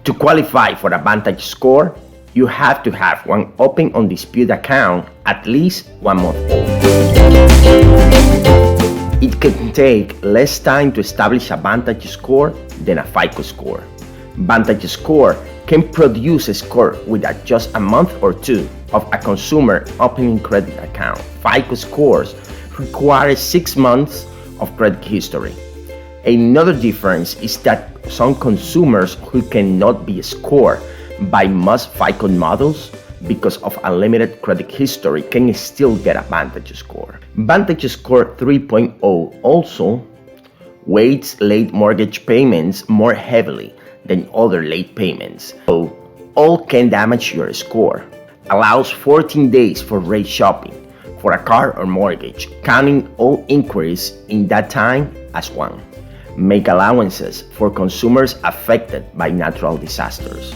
To qualify for a Vantage score, you have to have one open undisputed account at least 1 month old. It can take less time to establish a Vantage score than a FICO score. Vantage score can produce a score with just a month or two of a consumer opening credit account. FICO scores require 6 months of credit history. Another difference is that some consumers who cannot be scored by most FICO models because of unlimited credit history can still get a Vantage score. Vantage Score 3.0 also weights late mortgage payments more heavily than other late payments, so all can damage your score. Allows 14 days for rate shopping for a car or mortgage, counting all inquiries in that time as one. Make allowances for consumers affected by natural disasters.